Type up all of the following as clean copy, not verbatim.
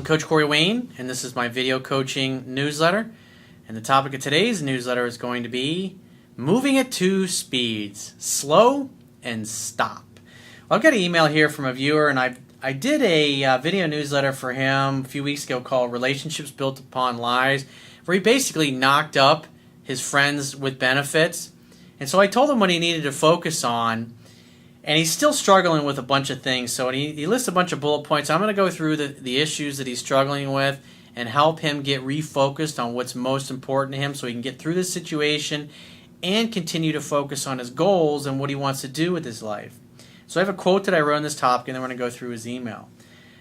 Coach Corey Wayne, and this is my video coaching newsletter. And the topic of today's newsletter is going to be moving at 2 speeds, slow and stop. Well, I've got an email here from a viewer, and I did a video newsletter for him a few weeks ago called Relationships Built Upon Lies, where he basically knocked up his friends with benefits. And so I told him what he needed to focus on, and he's still struggling with a bunch of things. So he lists a bunch of bullet points. I'm going to go through the issues that he's struggling with and help him get refocused on what's most important to him so he can get through this situation and continue to focus on his goals and what he wants to do with his life. So I have a quote that I wrote on this topic, and then we're going to go through his email.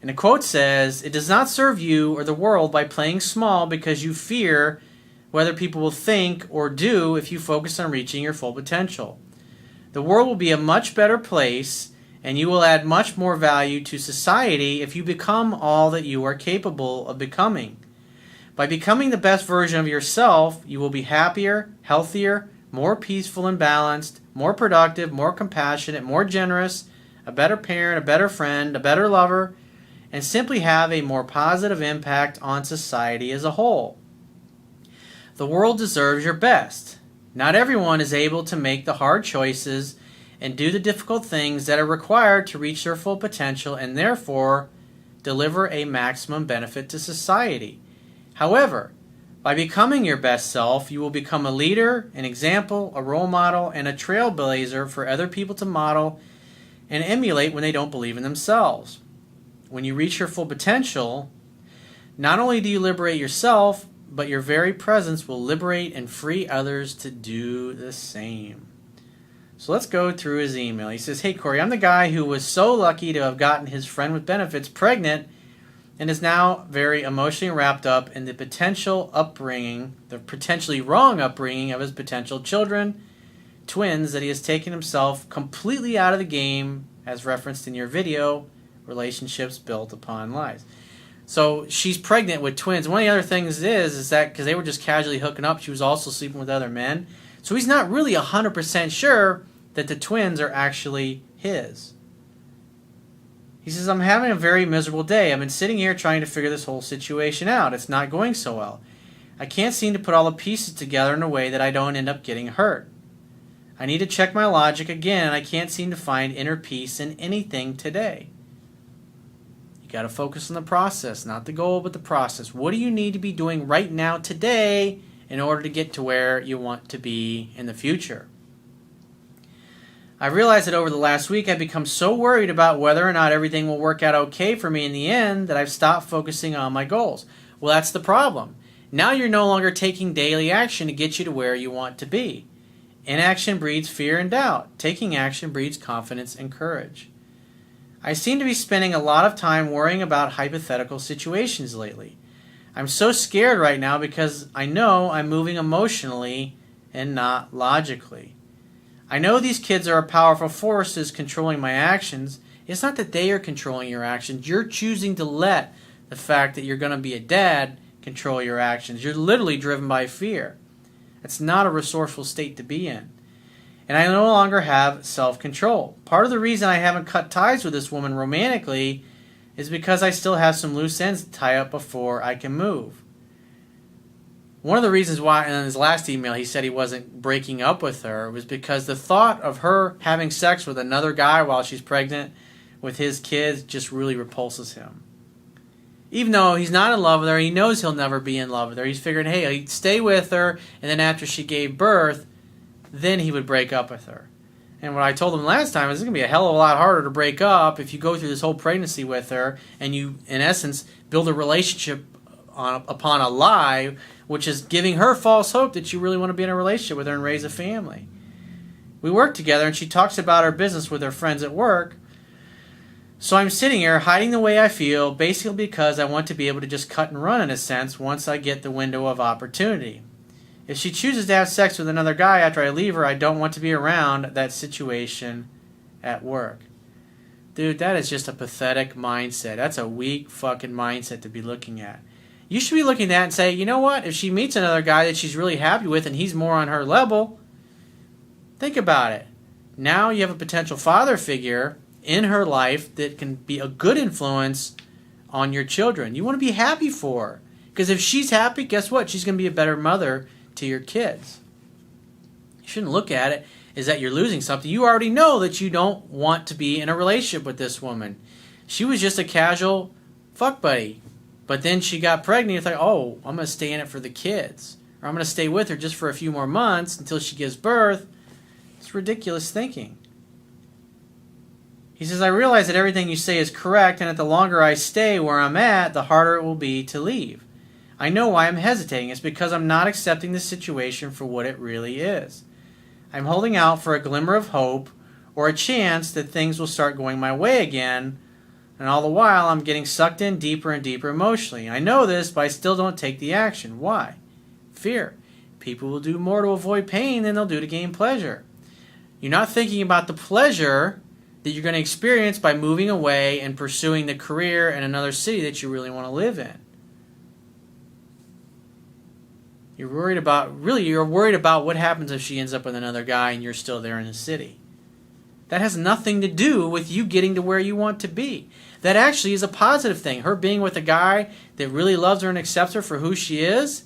And the quote says, "It does not serve you or the world by playing small because you fear whether people will think or do if you focus on reaching your full potential. The world will be a much better place, and you will add much more value to society if you become all that you are capable of becoming. By becoming the best version of yourself, you will be happier, healthier, more peaceful and balanced, more productive, more compassionate, more generous, a better parent, a better friend, a better lover, and simply have a more positive impact on society as a whole. The world deserves your best. Not everyone is able to make the hard choices and do the difficult things that are required to reach their full potential and therefore deliver a maximum benefit to society. However, by becoming your best self, you will become a leader, an example, a role model, and a trailblazer for other people to model and emulate when they don't believe in themselves. When you reach your full potential, not only do you liberate yourself, but your very presence will liberate and free others to do the same." So let's go through his email. He says, "Hey Corey, I'm the guy who was so lucky to have gotten his friend with benefits pregnant and is now very emotionally wrapped up in the potential upbringing, the potentially wrong upbringing of his potential children, twins, that he has taken himself completely out of the game, as referenced in your video, Relationships Built Upon Lies." So she's pregnant with twins. One of the other things is that because they were just casually hooking up, she was also sleeping with other men. So he's not really 100% sure that the twins are actually his. He says, "I'm having a very miserable day. I've been sitting here trying to figure this whole situation out. It's not going so well. I can't seem to put all the pieces together in a way that I don't end up getting hurt. I need to check my logic again, and I can't seem to find inner peace in anything today." You got to focus on the process, not the goal, but the process. What do you need to be doing right now today in order to get to where you want to be in the future? "I realized that over the last week I've become so worried about whether or not everything will work out okay for me in the end that I've stopped focusing on my goals." Well, that's the problem. Now you're no longer taking daily action to get you to where you want to be. Inaction breeds fear and doubt. Taking action breeds confidence and courage. "I seem to be spending a lot of time worrying about hypothetical situations lately. I'm so scared right now because I know I'm moving emotionally and not logically. I know these kids are powerful forces controlling my actions. It's not that they are controlling your actions. You're choosing to let the fact that you're going to be a dad control your actions. You're literally driven by fear. It's not a resourceful state to be in. And I no longer have self-control. Part of the reason I haven't cut ties with this woman romantically is because I still have some loose ends to tie up before I can move." One of the reasons why in his last email he said he wasn't breaking up with her was because the thought of her having sex with another guy while she's pregnant with his kids just really repulses him. Even though he's not in love with her, he knows he'll never be in love with her. He's figuring, hey, he'd stay with her, and then after she gave birth, then he would break up with her. And what I told him last time is it's going to be a hell of a lot harder to break up if you go through this whole pregnancy with her and you, in essence, build a relationship upon a lie, which is giving her false hope that you really want to be in a relationship with her and raise a family. We work together, and she talks about her business with her friends at work. So I'm sitting here hiding the way I feel, basically because I want to be able to just cut and run in a sense once I get the window of opportunity. If she chooses to have sex with another guy after I leave her, I don't want to be around that situation at work. Dude, that is just a pathetic mindset. That's a weak fucking mindset to be looking at. You should be looking at that and say, you know what? If she meets another guy that she's really happy with and he's more on her level, think about it. Now you have a potential father figure in her life that can be a good influence on your children. You want to be happy for her. Because if she's happy, guess what? She's going to be a better mother to your kids. You shouldn't look at it as that you're losing something. You already know that you don't want to be in a relationship with this woman. She was just a casual fuck buddy. But then she got pregnant. It's like, oh, I'm going to stay in it for the kids. Or I'm going to stay with her just for a few more months until she gives birth. It's ridiculous thinking. He says, I realize that everything you say is correct, and that the longer I stay where I'm at, the harder it will be to leave. I know why I'm hesitating. It's because I'm not accepting the situation for what it really is. I'm holding out for a glimmer of hope or a chance that things will start going my way again, and all the while I'm getting sucked in deeper and deeper emotionally. I know this, but I still don't take the action. Why? Fear. People will do more to avoid pain than they'll do to gain pleasure. You're not thinking about the pleasure that you're going to experience by moving away and pursuing the career in another city that you really want to live in. You're worried about what happens if she ends up with another guy and you're still there in the city. That has nothing to do with you getting to where you want to be. That actually is a positive thing. Her being with a guy that really loves her and accepts her for who she is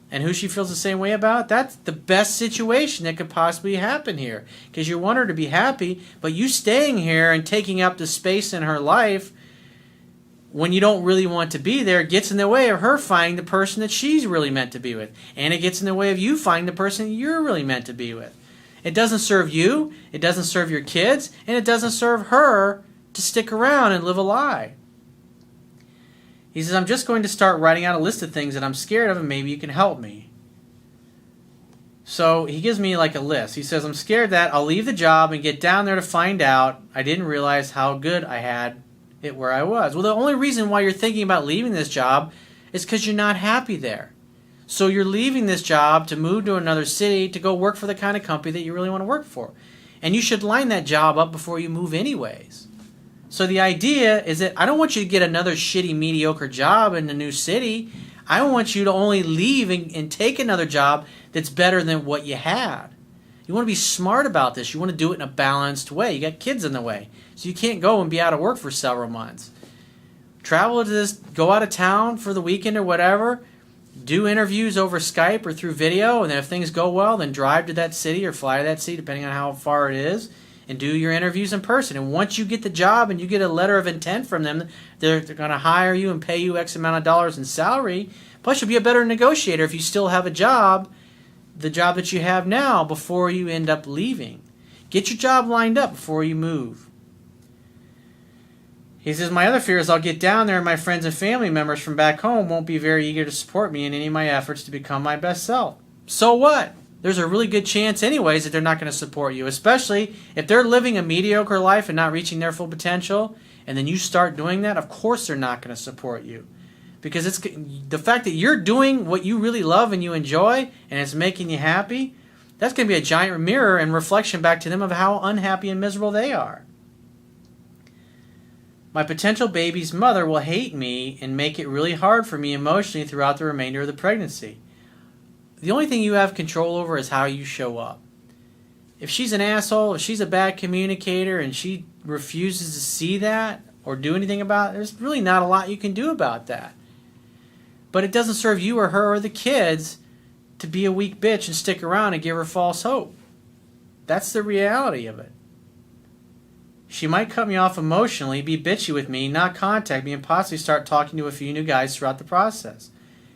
and who she feels the same way about, that's the best situation that could possibly happen here. Because you want her to be happy, but you staying here and taking up the space in her life when you don't really want to be there gets in the way of her finding the person that she's really meant to be with. And it gets in the way of you finding the person you're really meant to be with. It doesn't serve you, it doesn't serve your kids, and it doesn't serve her to stick around and live a lie. He says, I'm just going to start writing out a list of things that I'm scared of and maybe you can help me. So he gives me like a list. He says, I'm scared that I'll leave the job and get down there to find out I didn't realize how good I had it where I was. Well, the only reason why you're thinking about leaving this job is because you're not happy there. So you're leaving this job to move to another city to go work for the kind of company that you really want to work for. And you should line that job up before you move anyways. So the idea is that I don't want you to get another shitty, mediocre job in a new city. I want you to only leave and take another job that's better than what you had. You want to be smart about this. You want to do it in a balanced way. You got kids in the way. So you can't go and be out of work for several months. Travel to this, go out of town for the weekend or whatever. Do interviews over Skype or through video. And then if things go well, then drive to that city or fly to that city, depending on how far it is. And do your interviews in person. And once you get the job and you get a letter of intent from them, they're going to hire you and pay you X amount of dollars in salary. Plus, you'll be a better negotiator if you still have a job, the job that you have now, before you end up leaving. Get your job lined up before you move. He says, my other fear is I'll get down there and my friends and family members from back home won't be very eager to support me in any of my efforts to become my best self. So what? There's a really good chance anyways that they're not going to support you, especially if they're living a mediocre life and not reaching their full potential, and then you start doing that, of course they're not going to support you. Because it's the fact that you're doing what you really love and you enjoy and it's making you happy, that's going to be a giant mirror and reflection back to them of how unhappy and miserable they are. My potential baby's mother will hate me and make it really hard for me emotionally throughout the remainder of the pregnancy. The only thing you have control over is how you show up. If she's an asshole, if she's a bad communicator and she refuses to see that or do anything about it, there's really not a lot you can do about that. But it doesn't serve you or her or the kids to be a weak bitch and stick around and give her false hope. That's the reality of it. She might cut me off emotionally, be bitchy with me, not contact me, and possibly start talking to a few new guys throughout the process.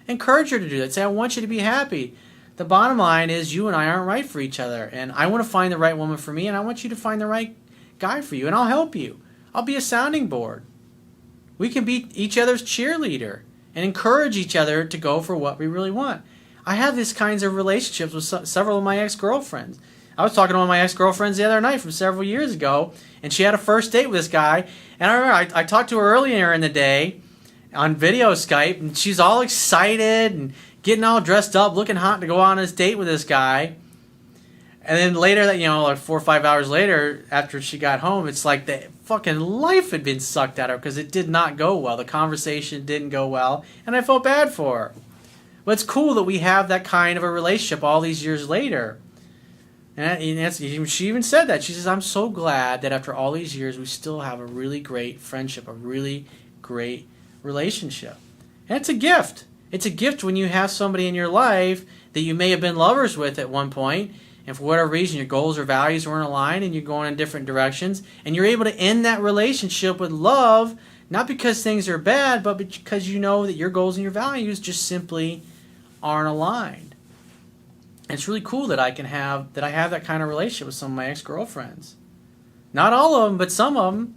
Encourage her to do that. Say, I want you to be happy. The bottom line is you and I aren't right for each other. And I want to find the right woman for me, and I want you to find the right guy for you. And I'll help you. I'll be a sounding board. We can be each other's cheerleader and encourage each other to go for what we really want. I have these kinds of relationships with several of my ex-girlfriends. I was talking to one of my ex-girlfriends the other night from several years ago, and she had a first date with this guy. And I remember I talked to her earlier in the day on video Skype, and she's all excited and getting all dressed up, looking hot to go on this date with this guy. And then later, like 4 or 5 hours later, after she got home, it's like the fucking life had been sucked out of her because it did not go well. The conversation didn't go well, and I felt bad for her. But it's cool that we have that kind of a relationship all these years later. And she even said that. She says, I'm so glad that after all these years, we still have a really great friendship, a really great relationship. And it's a gift. It's a gift when you have somebody in your life that you may have been lovers with at one point, and for whatever reason your goals or values weren't aligned and you're going in different directions, and you're able to end that relationship with love, not because things are bad, but because you know that your goals and your values just simply aren't aligned. And it's really cool that I have that kind of relationship with some of my ex-girlfriends. Not all of them, but some of them.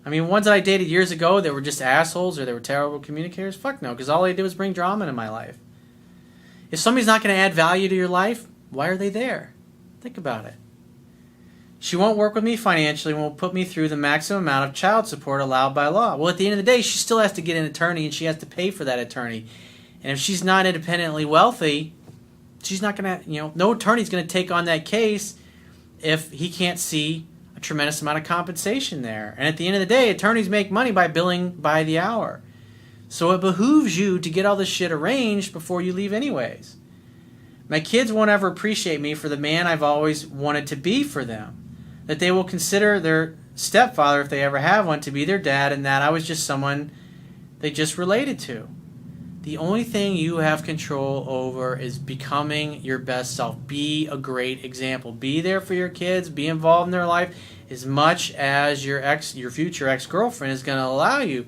I mean, ones that I dated years ago that were just assholes or they were terrible communicators, fuck no, because all they did was bring drama into my life. If somebody's not going to add value to your life, why are they there? Think about it. She won't work with me financially and will put me through the maximum amount of child support allowed by law. Well, at the end of the day, she still has to get an attorney and she has to pay for that attorney. And if she's not independently wealthy, she's not going to, no attorney's going to take on that case if he can't see a tremendous amount of compensation there. And at the end of the day, attorneys make money by billing by the hour. So it behooves you to get all this shit arranged before you leave anyways. My kids won't ever appreciate me for the man I've always wanted to be for them. That they will consider their stepfather, if they ever have one, to be their dad, and that I was just someone they just related to. The only thing you have control over is becoming your best self. Be a great example. Be there for your kids. Be involved in their life as much as your future ex-girlfriend is going to allow you.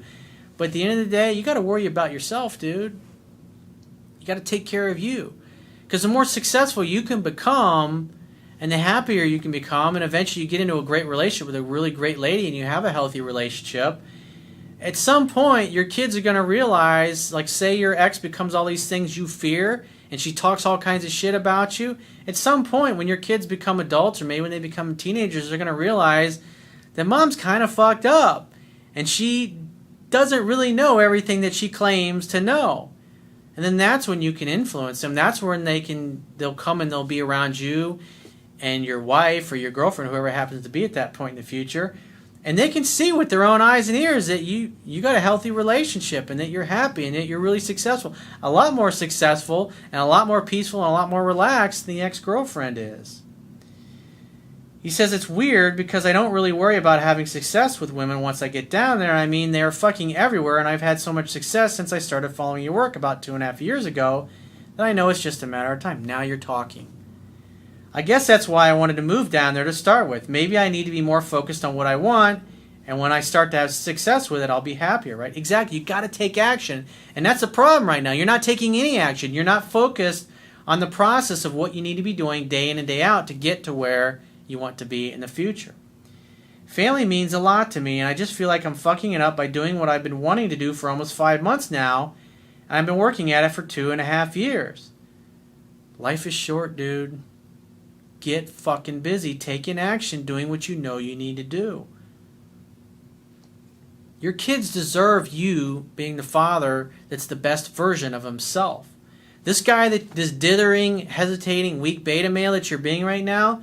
But at the end of the day, you got to worry about yourself, dude. You got to take care of you. Because the more successful you can become, and the happier you can become, and eventually you get into a great relationship with a really great lady and you have a healthy relationship, at some point your kids are going to realize, like say your ex becomes all these things you fear and she talks all kinds of shit about you, at some point when your kids become adults or maybe when they become teenagers, they're going to realize that mom's kind of fucked up and she doesn't really know everything that she claims to know. And then that's when you can influence them. That's when they'll come and they'll be around you and your wife or your girlfriend, whoever happens to be at that point in the future, and they can see with their own eyes and ears that you got a healthy relationship and that you're happy and that you're really successful. A lot more successful and a lot more peaceful and a lot more relaxed than the ex-girlfriend is. He says it's weird because I don't really worry about having success with women once I get down there. I mean, they're fucking everywhere, and I've had so much success since I started following your work about 2.5 years ago that I know it's just a matter of time. Now you're talking. I guess that's why I wanted to move down there to start with. Maybe I need to be more focused on what I want, and when I start to have success with it, I'll be happier, right? Exactly. You got to take action, and that's the problem right now. You're not taking any action. You're not focused on the process of what you need to be doing day in and day out to get to where you want to be in the future. Family means a lot to me, and I just feel like I'm fucking it up by doing what I've been wanting to do for almost 5 months now, and I've been working at it for 2.5 years. Life is short, dude. Get fucking busy, taking action, doing what you know you need to do. Your kids deserve you being the father that's the best version of himself. This guy, this dithering, hesitating, weak beta male that you're being right now,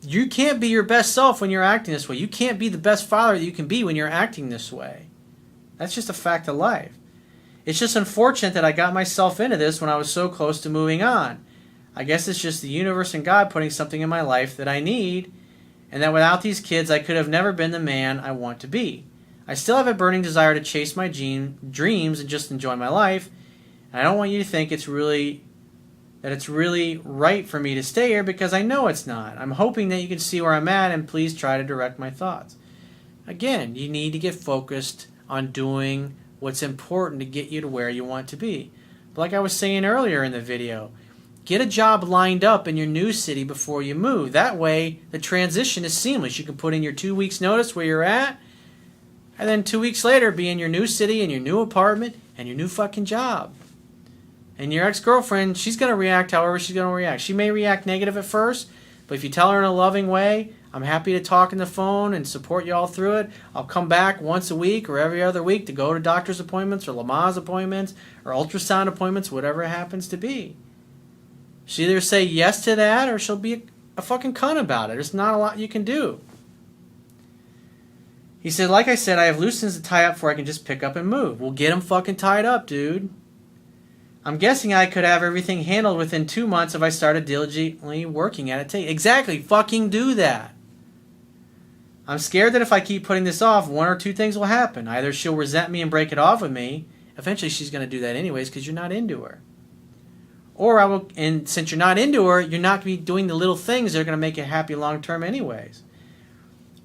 you can't be your best self when you're acting this way. You can't be the best father that you can be when you're acting this way. That's just a fact of life. It's just unfortunate that I got myself into this when I was so close to moving on. I guess it's just the universe and God putting something in my life that I need, and that without these kids I could have never been the man I want to be. I still have a burning desire to chase my dreams and just enjoy my life, and I don't want you to think it's really right for me to stay here, because I know it's not. I'm hoping that you can see where I'm at and please try to direct my thoughts. Again, you need to get focused on doing what's important to get you to where you want to be. But like I was saying earlier in the video, get a job lined up in your new city before you move. That way, the transition is seamless. You can put in your 2 weeks notice where you're at, and then 2 weeks later be in your new city and your new apartment and your new fucking job. And your ex-girlfriend, she's going to react however she's going to react. She may react negative at first, but if you tell her in a loving way, I'm happy to talk on the phone and support you all through it. I'll come back once a week or every other week to go to doctor's appointments or Lamaze appointments or ultrasound appointments, whatever it happens to be. She'll either say yes to that or she'll be a fucking cunt about it. There's not a lot you can do. He said, like I said, I have loose ends to tie up before I can just pick up and move. Well, get them fucking tied up, dude. I'm guessing I could have everything handled within 2 months if I started diligently working at it. Exactly. Fucking do that. I'm scared that if I keep putting this off, one or two things will happen. Either she'll resent me and break it off with me. Eventually she's going to do that anyways because you're not into her. Or and since you're not into her, you're not going to be doing the little things that are going to make you happy long term anyways.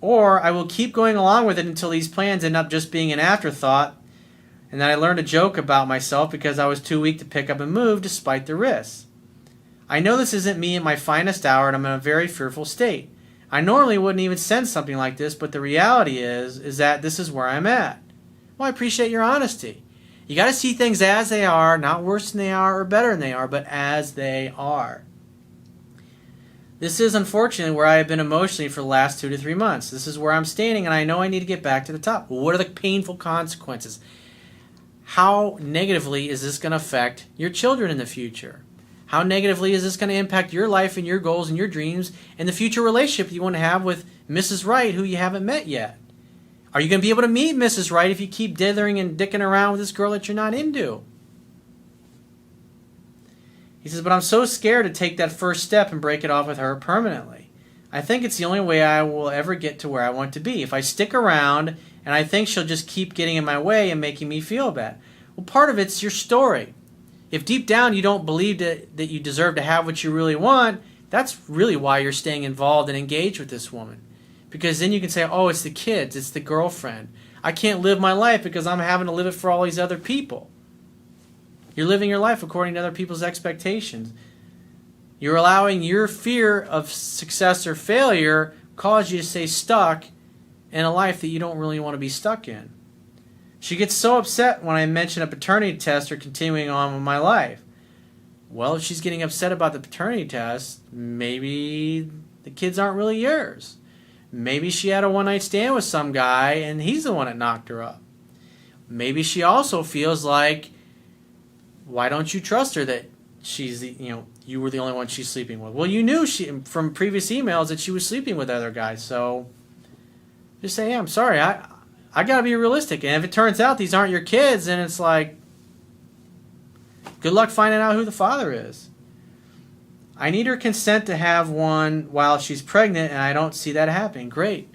Or I will keep going along with it until these plans end up just being an afterthought, and then I learned a joke about myself because I was too weak to pick up and move despite the risks. I know this isn't me at my finest hour, and I'm in a very fearful state. I normally wouldn't even send something like this, but the reality is that this is where I'm at. Well, I appreciate your honesty. You got to see things as they are, not worse than they are or better than they are, but as they are. This is unfortunately where I have been emotionally for the last 2 to 3 months. This is where I'm standing, and I know I need to get back to the top. Well, what are the painful consequences? How negatively is this going to affect your children in the future? How negatively is this going to impact your life and your goals and your dreams and the future relationship you want to have with Mrs. Right, who you haven't met yet? Are you going to be able to meet Mrs. Right if you keep dithering and dicking around with this girl that you're not into? He says, but I'm so scared to take that first step and break it off with her permanently. I think it's the only way I will ever get to where I want to be. If I stick around, and I think she'll just keep getting in my way and making me feel bad. Well, part of it's your story. If deep down you don't believe that you deserve to have what you really want, that's really why you're staying involved and engaged with this woman. Because then you can say, oh, it's the kids, it's the girlfriend. I can't live my life because I'm having to live it for all these other people. You're living your life according to other people's expectations. You're allowing your fear of success or failure cause you to stay stuck in a life that you don't really want to be stuck in. She gets so upset when I mention a paternity test or continuing on with my life. Well, if she's getting upset about the paternity test, maybe the kids aren't really yours. Maybe she had a one-night stand with some guy and he's the one that knocked her up. Maybe she also feels like, why don't you trust her that she's you were the only one she's sleeping with? Well, you knew from previous emails that she was sleeping with other guys, so just say, yeah, I'm sorry, I got to be realistic. And if it turns out these aren't your kids, then it's like, good luck finding out who the father is. I need her consent to have one while she's pregnant, and I don't see that happening. Great.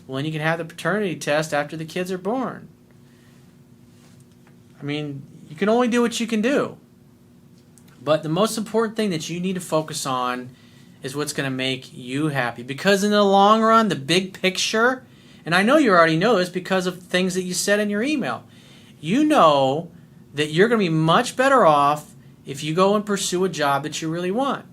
Well, then you can have the paternity test after the kids are born. I mean, you can only do what you can do. But the most important thing that you need to focus on is what's going to make you happy. Because in the long run, the big picture, and I know you already know this because of things that you said in your email, you know that you're going to be much better off if you go and pursue a job that you really want.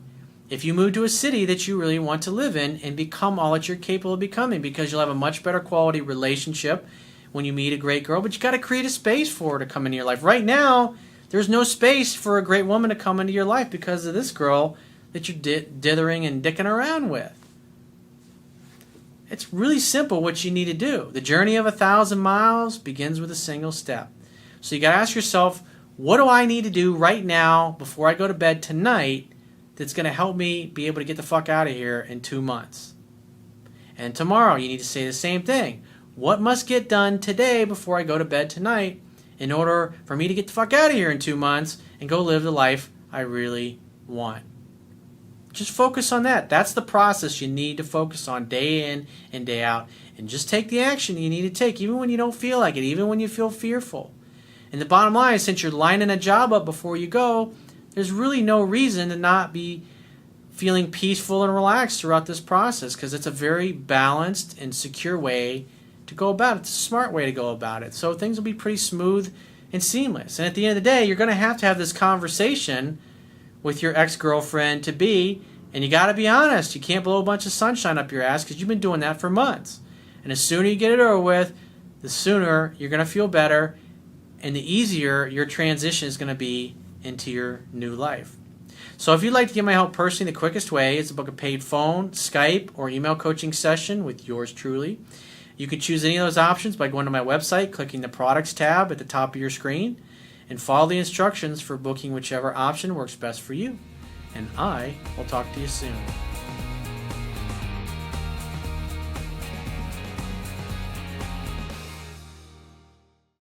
If you move to a city that you really want to live in and become all that you're capable of becoming, because you'll have a much better quality relationship when you meet a great girl, but you got to create a space for her to come into your life. Right now, there's no space for a great woman to come into your life because of this girl that you're dithering and dicking around with. It's really simple what you need to do. The journey of 1,000 miles begins with a single step. So you got to ask yourself, what do I need to do right now before I go to bed tonight that's going to help me be able to get the fuck out of here in 2 months? And tomorrow you need to say the same thing. What must get done today before I go to bed tonight in order for me to get the fuck out of here in 2 months and go live the life I really want? Just focus on that. That's the process you need to focus on day in and day out. And just take the action you need to take, even when you don't feel like it, even when you feel fearful. And the bottom line is, since you're lining a job up before you go, there's really no reason to not be feeling peaceful and relaxed throughout this process, because it's a very balanced and secure way to go about it. It's a smart way to go about it. So things will be pretty smooth and seamless. And at the end of the day, you're going to have this conversation with your ex-girlfriend to be, and you got to be honest. You can't blow a bunch of sunshine up your ass because you've been doing that for months. And the sooner you get it over with, the sooner you're going to feel better, and the easier your transition is going to be into your new life. So if you'd like to get my help personally, the quickest way is to book a paid phone, Skype, or email coaching session with yours truly. You can choose any of those options by going to my website, clicking the products tab at the top of your screen, and follow the instructions for booking whichever option works best for you. And I will talk to you soon.